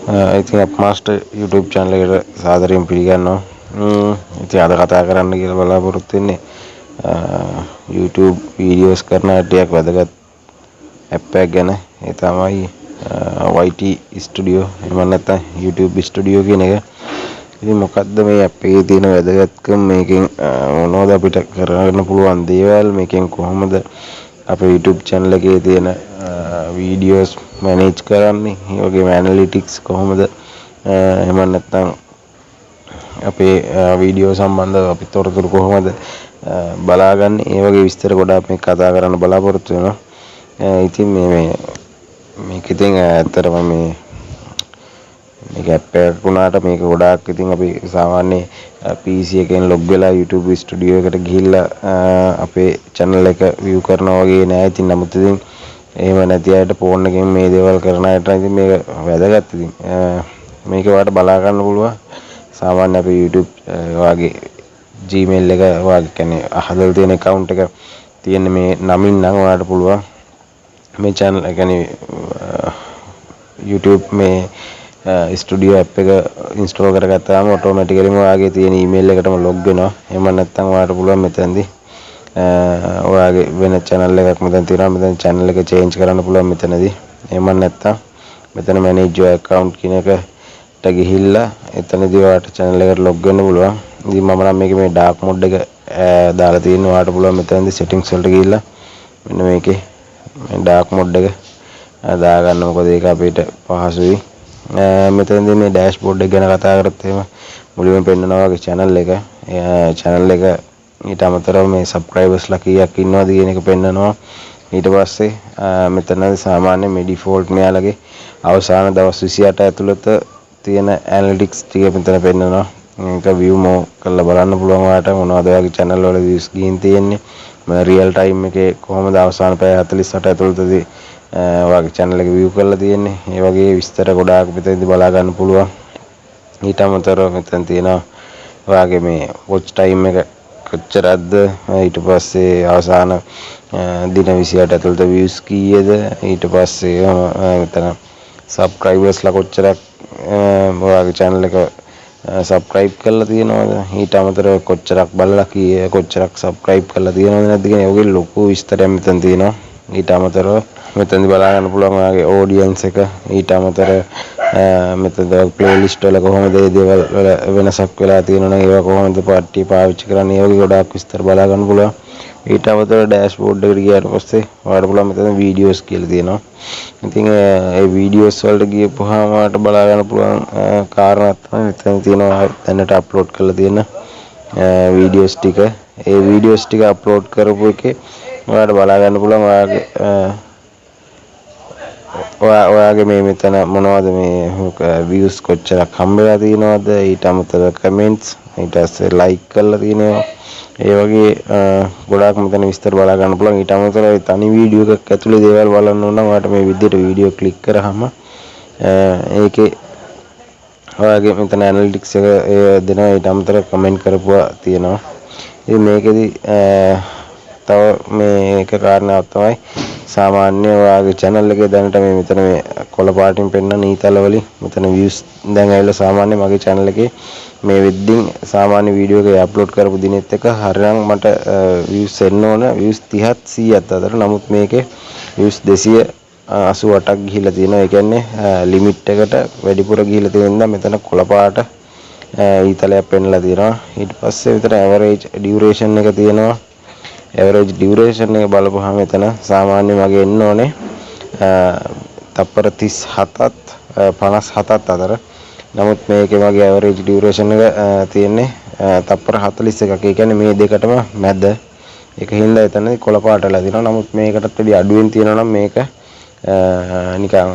ඉතින් අප්මාස්ටර් YouTube channel එකට සාදරයෙන් පිළිගන්නවා. ඉතින් අද කතා කරන්න කියලා බලාපොරොත්තු වෙන්නේ YouTube videos කරන ටිකක් වැදගත් app එකක් ගැන. ඒ තමයි YT Studio. එහෙම නැත්නම් YouTube Studio කියන එක. ඉතින් මොකද්ද මේ app එකේ තියෙන වැදගත්කම, මේකෙන් මොනවද අපිට කරන්න පුළුවන් දේවල්, මේකෙන් කොහොමද අපේ YouTube channel එකේ තියෙන videos manage කරන්නේ, ඒ වගේම analytics කොහොමද, එහෙම නැත්නම් අපේ වීඩියෝ සම්බන්ධව අපි තොරතුරු කොහොමද බලාගන්නේ, ඒ වගේ විස්තර ගොඩාක් මේ කතා කරන්න බලාපොරොත්තු වෙනවා. ඉතින් මේක ඉතින් ඇත්තටම මේක app එකක් වුණාට මේක ගොඩාක් ඉතින් අපි සාමාන්‍ය PC එකෙන් log වෙලා YouTube studio එකට ගිහිල්ලා අපේ channel එක view කරනවා වගේ නෑ. ඉතින් නමුත් ඉතින් එහෙම නැති අයට ෆෝන් එකෙන් මේ දේවල් කරන අයට ඉතින් මේක වැදගත්. ඉතින් මේක ඔයාලට බලා ගන්න පුළුවන්. සාමාන්‍ය අපේ YouTube වාගේ Gmail එක වාගේ කියන්නේ අහලා තියෙන account එක තියෙන මේ නමින් නම් ඔයාලට පුළුවන් මේ channel කියන්නේ YouTube මේ studio app එක install කරගත්තාම automatically ඔයාගේ තියෙන email එකටම log වෙනවා. එහෙම නැත්නම් ඔයාලට පුළුවන් මෙතනදී ඔයාගේ වෙන channel එකක් මෙතන තියෙනවා. මෙතන channel එක change කරන්න පුළුවන් මෙතනදී. එහෙම නැත්නම් මෙතන manage your account කියන එකට ගිහිල්ලා එතනදී ඔයාලට channel එකට log වෙන්න පුළුවන්. ඉතින් මම නම් මේ dark mode එක දාලා තියෙනවා. ඔයාලට පුළුවන් මෙතනදී settings වලට ගිහිල්ලා මෙන්න මේකේ මේ dark mode එක දාගන්න. මොකද ඒක අපිට පහසුයි. මෙතනදී මේ dashboard එක ගැන කතා කරත් එහෙම මුලින්ම පෙන්නනවා වගේ channel එක ඊට අමතරව මේ subscribers කීයක් ඉන්නවද කියන එක පෙන්නනවා. ඊට පස්සේ මෙතනදී සාමාන්‍ය මේ default මෙයාලගේ අවසාන දවස් 28 ඇතුළත තියෙන analytics ටික මෙතන පෙන්නනවා. මේක view more කරලා බලන්න පුළුවන් ඔයාලට මොනවද ඔයාගේ channel වල views ගිහින් තියෙන්නේ. real time එකේ කොහොමද අවසාන පැය 48 ඇතුළතදී ඔයාගේ channel එක view කරලා තියෙන්නේ. ඒ වගේ විස්තර ගොඩාක් මෙතනදී බලා ගන්න පුළුවන්. ඊට අමතරව මෙතන තියෙනවා ඔයාගේ මේ watch time එක කොච්චරක්ද, ඊට පස්සේ අවසාන දින 28 ඇතුළත views කීයද, ඊට පස්සේ මෙතන subscribers ලා කොච්චරක් ඔයාගේ channel එක subscribe කරලා තියෙනවද, ඊට අමතරව කොච්චරක් බලලා කොච්චරක් subscribe කරලා තියෙනවද නැද්ද කියන ඔයගේ ලොකු විස්තරයක් මෙතන තියෙනවා. ඊට අමතරව මෙතනදී බලා ගන්න පුළුවන් ඔයාගේ audience එක. ඊට අමතරව මෙතන playlist වල කොහොමද මේ දේවල් වල වෙනසක් වෙලා තියෙනවනම් ඒවා කොහොමද පාටි පාවිච්චි කරන්නේ, ඒ වගේ ගොඩාක් විස්තර බලා ගන්න පුළුවන්. ඊට අමතරව dashboard එකට ගියාට පස්සේ ඔයාලට පුළුවන් මෙතන videos කියලා තියෙනවා. ඉතින් ඒ videos වලට ගියපුවාම ඔයාලට බලා ගන්න පුළුවන් කාරණා තමයි මෙතන තියෙනවා. දැනට upload කරලා තියෙන videos ටික. ඒ videos ටික upload කරපු එකේ ඔයාලට බලා ගන්න පුළුවන් ඔයාගේ මේ මෙතන මොනවද මේ views කොච්චරක් හම්බෙලා තියෙනවද, ඊට අමතරව comments, ඊට පස්සේ like කරලා තියෙනවා. ඒ වගේ ගොඩාක් මෙතන විස්තර බලා ගන්න පුළුවන්. ඊට අමතරව තනි වීඩියෝ එකක් ඇතුලේ දේවල් බලන්න ඕන නම් ඔයාලට මේ විදිහට වීඩියෝ ක්ලික් කරාම ඒකේ ඔයාගේ මෙතන analytics එක දෙනවා. ඊට අමතරව comment කරපුවා තියෙනවා. ඉතින් මේකෙදි තව මේක කාරණාවක් තමයි සාමාන්‍ය ඔයාගේ channel එකේ දැනට මේ මෙතන මේ කොළ පාටින් පෙන්නන ඊතල වලින් මෙතන views දැන් ඇවිල්ලා සාමාන්‍ය මගේ channel එකේ මේ වෙද්දින් සාමාන්‍ය වීඩියෝ එක අප්ලෝඩ් කරපු දිනෙත් එක හරියනම් මට views එන්න ඕන views 30ත් 100ත් අතර. නමුත් මේකේ views 288ක් ගිහිල්ලා තියෙනවා. ඒ කියන්නේ limit එකට වැඩිපුර ගිහිල්ලා තියෙන නිසා මෙතන කොළ පාට ඊතලයක් පෙන්නලා තියෙනවා. ඊට පස්සේ මෙතන average duration එක තියෙනවා. average duration එක බලපුවාම මෙතන සාමාන්‍ය මගේ එන්න ඕනේ තප්පර 37ත් 57ත් අතර. නමුත් මේකේ මගේ average duration එක තියෙන්නේ තප්පර 41ක්. ඒ කියන්නේ මේ දෙකටම මැද. ඒක හින්දා එතනදී කොළ පාටලා තියෙනවා. නමුත් මේකටත් වැඩි අඩුවෙන් තියෙනවා නම් මේක නිකන්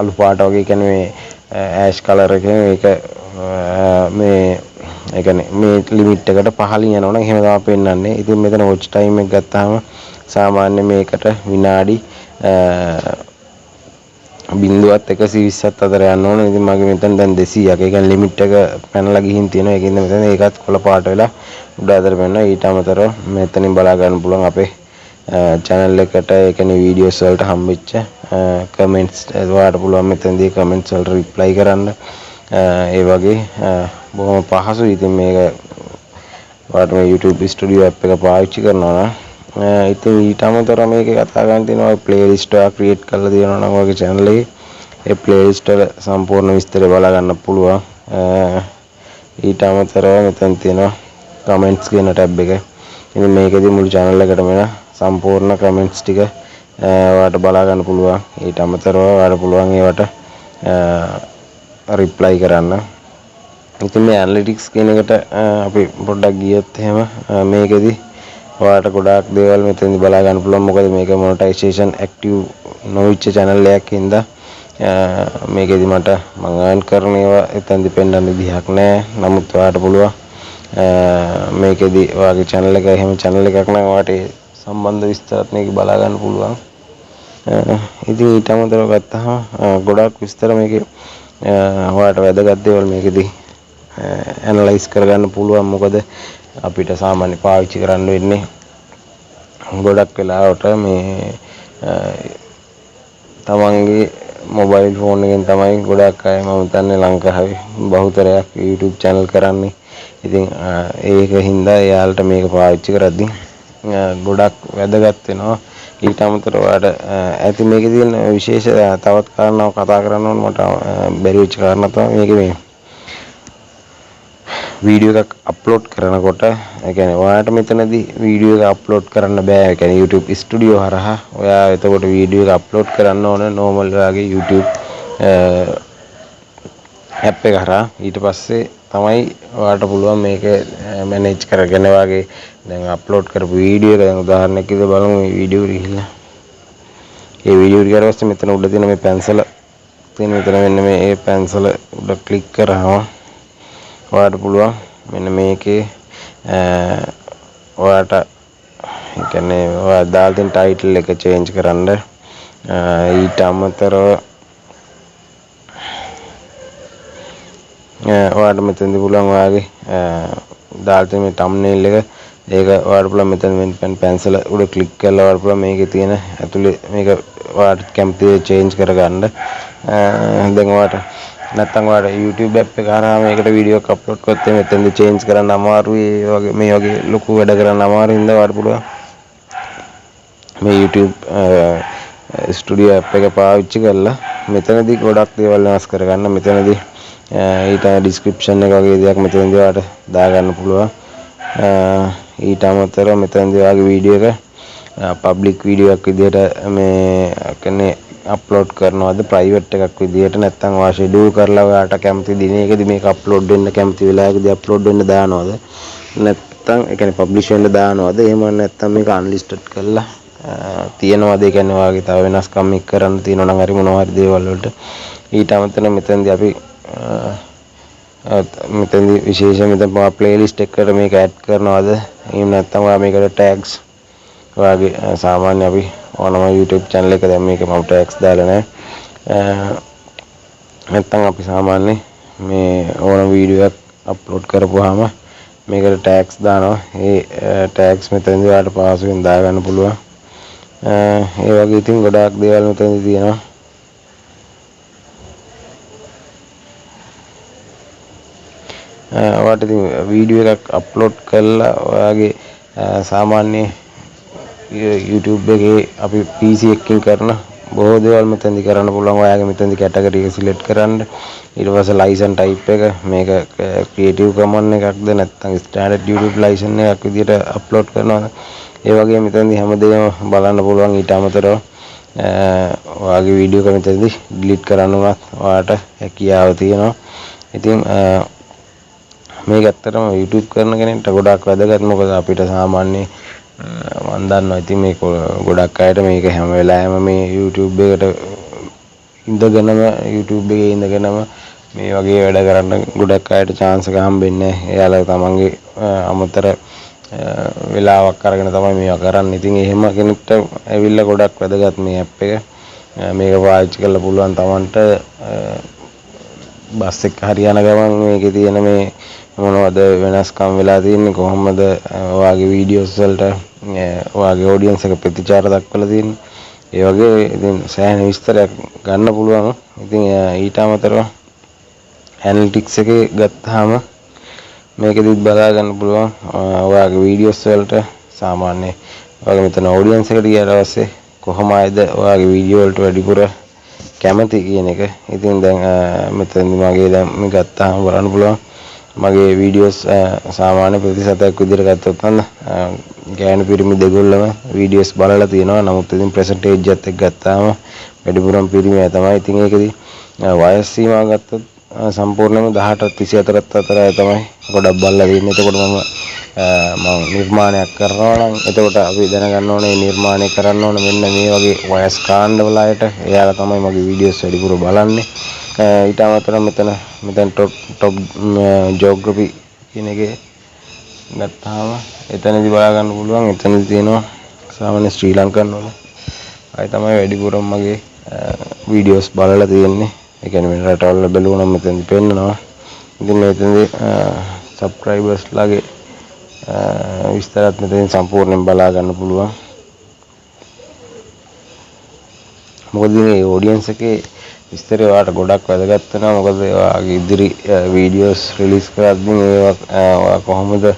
අලු පාට වගේ, කියන්නේ මේ ඇෂ් කලර් එකේ මේක මේ ඒ කියන්නේ මේ ලිමිට් එකට පහළින් යනවා නම් එහෙම තමයි පෙන්වන්නේ. ඉතින් මෙතන watch time එක ගත්තාම සාමාන්‍ය මේකට විනාඩි 0.120ත් අතර යන්න ඕන. ඉතින් මගේ මෙතන දැන් 200ක්. ඒ කියන්නේ ලිමිට් එක පැනලා ගිහින් තියෙනවා. ඒකින්ද මෙතන ඒකත් කොළ පාට වෙලා උඩ අතර පෙන්වනවා. ඊට අමතරව මෙතනින් බලා ගන්න පුළුවන් අපේ channel එකට ඒ කියන්නේ videos වලට හම්බෙච්ච comments ඔයාලට පුළුවන් මෙතනදී comments වලට reply කරන්න. ඒ වගේ බොහොම පහසුයි. ඉතින් මේක ඔයාලට මේ YouTube studio app එක පාවිච්චි කරනවා නම් ඉතින් ඊට අමතරව මේකේ කතා කරන්න තියෙනවා playlist එක create කරලා තියෙනවා නම් ඔයගේ channel එකේ ඒ playlist වල සම්පූර්ණ විස්තරය බලා ගන්න පුළුවන්. ඊට අමතරව මෙතන තියෙනවා comments කියන tab එක. ඉතින් මේකෙදි මුළු channel එකටම එන සම්පූර්ණ comments ටික ඔයාලට බලා ගන්න පුළුවන්. ඊට අමතරව ඔයාලට පුළුවන් ඒවට reply කරන්න. ඉතින් මේ analytics කියන එකට අපි පොඩ්ඩක් ගියොත් එහෙම මේකෙදි ඔයාලට ගොඩාක් දේවල් මෙතනදි බලා ගන්න පුළුවන්. මොකද මේක monetization active නොවිච්ච channel එකක් හින්දා මේකෙදි මම earn කරන ඒවා එතනදි පෙන්නන්න විදිහක් නැහැ. නමුත් ඔයාලට පුළුවන් මේකෙදි ඔයාගේ channel එක එහෙම channel එකක් නම් ඔයාලට සම්බන්ධ විස්තරත් මේක බලා ගන්න පුළුවන්. ඉතින් ඊට අමතරව ගත්තාම ගොඩාක් විස්තර මේකේ ඔයාලට වැදගත් දේවල් මේකෙදි ඇනලයිස් කරගන්න පුළුවන්. මොකද අපිට සාමාන්‍ය පාවිච්චි කරන්න වෙන්නේ ගොඩක් වෙලාවට මේ තමන්ගේ මොබයිල් ෆෝන් එකෙන් තමයි ගොඩක් අය මම හිතන්නේ ලංකාවේ බහුතරයක් YouTube channel කරන්නේ. ඉතින් ඒක හින්දා එයාලට මේක පාවිච්චි කරද්දී ගොඩක් වැදගත් වෙනවා. ඊට අමතරව ඔයාලට ඇති මේකේ තියෙන විශේෂ තවත් කාරණාවක් කතා කරන්න ඕන මට බැරි වෙච්ච කාරණා තමයි මේකේ මේ වීඩියෝ එකක් අප්ලෝඩ් කරනකොට ඒ කියන්නේ ඔයාලට මෙතනදී වීඩියෝ එක අප්ලෝඩ් කරන්න බෑ. ඒ කියන්නේ YouTube ස්ටුඩියෝ හරහා ඔයා එතකොට වීඩියෝ එක අප්ලෝඩ් කරන්න ඕන normal ඔයාගේ YouTube app එක හරහා. ඊට පස්සේ තමයි ඔයාලට පුළුවන් මේක manage කරගෙන ඔයාගේ දැන් අප්ලෝඩ් කරපු වීඩියෝ එක දැන් උදාහරණයක් විදිහට බලමු මේ වීඩියෝ එක ගිහිල්ලා. මේ වීඩියෝ එක ඊට පස්සේ මෙතන උඩ තියෙන මේ පැන්සල තියෙන මෙතන මෙන්න මේ පැන්සල උඩ ක්ලික් කරාම ඔයාලට පුළුවන් මෙන්න මේකේ ඔයාලට ඒ කියන්නේ ඔයා දාලා තියෙන ටයිටල් එක චේන්ජ් කරන්න. ඊට අමතරව ඔයාලට මෙතනදී පුළුවන් ඔයාගේ දාලා තියෙන මේ thumbnail එක ඒක ඔයාලට පුළුවන් මෙතන මේ පැන්සල උඩ ක්ලික් කරලා ඔයාලට පුළුවන් මේකේ තියෙන ඇතුලේ මේක ඔයාලට කැමති චේන්ජ් කරගන්න. දැන් ඔයාලට නැත්තම් ඔයාලට YouTube app එක හරහා මේකට වීඩියෝ එකක් අප්ලෝඩ් කරොත් මෙතෙන්ද චේන්ජ් කරන්න අමාරුයි. ඒ වගේ මේ වගේ ලොකු වැඩ කරන්න අමාරු හින්දා ඔයාලට පුළුවන් මේ YouTube studio app එක පාවිච්චි කරලා මෙතනදී ගොඩක් දේවල් වෙනස් කරගන්න. මෙතනදී ඊට description එක වගේ දේවල් මෙතනදී ඔයාලට දාගන්න පුළුවන්. ඊට අමතරව මෙතනදී ඔයාගේ වීඩියෝ එක public වීඩියෝ එකක් විදිහට මේ කියන්නේ අප්ලෝඩ් කරනවද ප්‍රයිවට් එකක් විදිහට නැත්නම් ඔයා ෂෙඩියුල් කරලා ඔයාට කැමති දිනයකදී මේක අප්ලෝඩ් වෙන්න කැමති වෙලාවකදී අප්ලෝඩ් වෙන්න දානවද නැත්නම් ඒ කියන්නේ පබ්ලිෂ් වෙන්න දානවද එහෙම නැත්නම් මේක අන්ලිස්ටඩ් කරලා තියෙනවද ඒ කියන්නේ ඔයාගේ තව වෙනස්කම් එක් කරන්න තියෙනවා නම් හරි මොනවා හරි දේවල් වලට. ඊට අමතරව මෙතනදී අපි මෙතනදී විශේෂයෙන් මෙතන ප්ලේලිස්ට් එකකට මේක ඇඩ් කරනවද එහෙම නැත්නම් ඔයා මේකට ටැග්ස් ඔයාගේ සාමාන්‍ය අපි ඕනම YouTube channel එක දැන් මේක මම ටැග්ස් දාලා නැහැ. නැත්නම් අපි සාමාන්‍ය මේ ඕනම වීඩියෝ එකක් අප්ලෝඩ් කරපුවාම මේකට ටැග්ස් දානවා. ඒ ටැග්ස් මෙතනදී ඔයාලට පහසුවෙන් දාගන්න පුළුවන්. ඒ වගේ ඉතින් ගොඩාක් දේවල් මෙතනදී තියෙනවා. ඔයාලට ඉතින් වීඩියෝ එකක් අප්ලෝඩ් කරලා ඔයාගේ සාමාන්‍ය YouTube එකේ අපි PC එකකින් කරන බොහෝ දේවල් මෙතනදී කරන්න පුළුවන්. ඔයාගේ මෙතනදී කැටගරි එක සිලෙක්ට් කරන්න. ඊට පස්සේ ලයිසන් ටයිප් එක මේක ක්‍රියේටිව් කමන් එකක්ද නැත්නම් ස්ටෑන්ඩඩ් YouTube ලයිසන් එකක් විදිහට අප්ලෝඩ් කරනවා. ඒ වගේ මෙතනදී හැමදේම බලන්න පුළුවන්. ඊට අමතරව ඔයාගේ වීඩියෝ එක මෙතනදී ඩිලීට් කරන්න උනත් ඔයාට හැකියාව තියෙනවා. ඉතින් මේක ඇත්තටම YouTube කරන කෙනෙක්ට ගොඩක් වැදගත්. මොකද අපිට සාමාන්‍ය මම දන්නවා ඉතින් මේක ගොඩක් අයට මේක හැම වෙලාවෙම මේ YouTube එකට ඉඳගෙනම YouTube එකේ ඉඳගෙනම මේ වගේ වැඩ කරන්න ගොඩක් අයට chance එක හම්බෙන්නේ නැහැ. එයාලා තමන්ගේ අමතර වෙලාවක් අරගෙන තමයි මේවා කරන්නේ. ඉතින් එහෙම කෙනෙක්ට ඇවිල්ලා ගොඩක් වැදගත් මේ app එක. මේක පාවිච්චි කරලා පුළුවන් තමන්ට බස් එක හරියන ගමන් මේකේ තියෙන මේ මොනවද වෙනස්කම් වෙලා තියෙන්නේ, කොහොමද ඔයාගේ වීඩියෝස් වලට ඔයාගේ ඔඩියන්ස් එක ප්‍රතිචාර දක්වලා තියෙන්නේ. ඒ වගේ ඉතින් සෑහෙන විස්තරයක් ගන්න පුළුවන්. ඉතින් ඊට අමතරව ඇනලිටික්ස් එකේ ගත්තාම මේකෙදිත් බලා ගන්න පුළුවන් ඔයාගේ වීඩියෝස් වලට සාමාන්‍ය ඔයාගේ මෙතන ඔඩියන්ස් එකට ගියාට පස්සේ කොහොම ආයද ඔයාගේ වීඩියෝ වලට වැඩිපුර කැමති කියන එක. ඉතින් දැන් මෙතනදි මගේ දැන් මේ ගත්තාම බලන්න පුළුවන් මගේ වීඩියෝස් සාමාන්‍ය ප්‍රතිශතයක් විදිහට ගත්තොත් නම් ගෑනු පිරිමි දෙගොල්ලම වීඩියෝස් බලලා තියෙනවා. නමුත් ඉතින් ප්‍රසන්ටේජ් එකත් එක්ක ගත්තාම වැඩිපුරම පිරිමියා තමයි. ඉතින් ඒකෙදි වයස් සීමාව ගත්තොත් සම්පූර්ණයෙන්ම 18ත් 24ත් අතරයි තමයි ගොඩක් බලලා තියෙන්නේ. එතකොට මම නිර්මාණයක් කරනවා නම් එතකොට අපි දැනගන්න ඕනේ නිර්මාණය කරන්න ඕන මෙන්න මේ වගේ වයස් කාණ්ඩවල අයට. එයාලා තමයි මගේ වීඩියෝස් වැඩිපුර බලන්නේ. ඊට අමතරව මෙතන টপ ජියෝග්‍රැෆි කියන එකේ ගත්තාම එතනදි බලා ගන්න පුළුවන්. එතනදි තියෙනවා සාමාන්‍ය ශ්‍රී ලංකන් වල අය තමයි වැඩිපුරම මගේ වීඩියෝස් බලලා තියෙන්නේ. ඒ කියන්නේ වෙන රටවල් වල බලුවනම් මෙතනදි පෙන්නනවා. ඉතින් මෙතනදි සබ්ස්ක්‍රයිබර්ස් ලාගේ විස්තරات මෙතනින් සම්පූර්ණයෙන් බලා ගන්න පුළුවන්. මොකද මේ ඔඩියන්ස් එකේ විස්තරය ඔයාලට ගොඩක් වැදගත් වෙනවා. මොකද ඔයාගේ ඉදිරි වීඩියෝස් රිලීස් කරද්දී ඔයා කොහොමද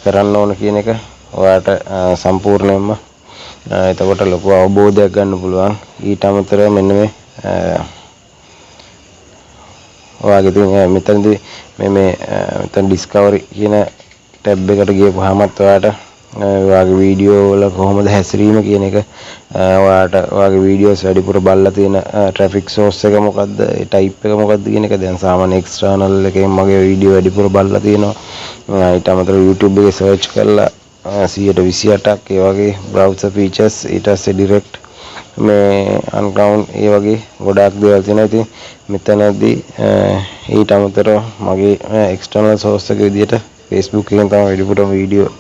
කරන්න ඕන කියන එක ඔයාලට සම්පූර්ණයෙන්ම එතකොට ලොකු අවබෝධයක් ගන්න පුළුවන්. ඊට අමතරව මෙන්න මේ ඔයාගේ තියෙන මෙතනදී මෙතන ඩිස්කවරි කියන ටැබ් එකට ගියපුවාමත් ඔයාගේ වීඩියෝ වල කොහොමද හැසිරීම කියන එක ඔයාට ඔයාගේ වීඩියෝස් වැඩිපුර බලලා තියෙන ට්‍රැෆික් සෝස් එක මොකද්ද, ඒ ටයිප් එක මොකද්ද කියන එක දැන් සාමාන්‍ය එක්ස්ටර්නල් එකෙන් මගේ වීඩියෝ වැඩිපුර බලලා තියෙනවා. ඊට අමතරව YouTube එකේ සර්ච් කරලා 128ක් ඒ වගේ බ්‍රවුසර් ෆීචර්ස්, ඊට පස්සේ ඩිරෙක්ට් මේ අන්ග්‍රවුන්ඩ් ඒ වගේ ගොඩාක් දේවල් තියෙනවා. ඉතින් මෙතනදී ඊට අමතරව මගේ එක්ස්ටර්නල් සෝස් එක විදිහට Facebook එකෙන් තමයි වැඩිපුර වීඩියෝ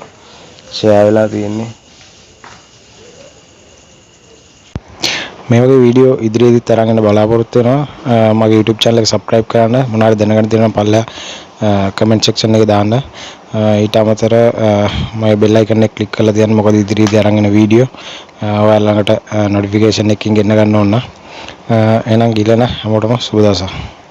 ෂෙයා වෙලා තියෙන්නේ. මේ වගේ වීඩියෝ ඉදිරියේදීත් අරගෙන බලාපොරොත්තු වෙනවා. මගේ YouTube channel එක subscribe කරන්න. මොනවාරි දැනගන්න තියෙනවා පල්ලා comment section එකේ දාන්න. ඊට අමතරව මගේ bell icon එක click කරලා තියන්න. මොකද ඉදිරියේදී අරගෙන වීඩියෝ ඔයාලා ළඟට notification එකකින් ගෙන්න ගන්න ඕන. එහෙනම් ගිලන හැමෝටම සුබ දවසක්.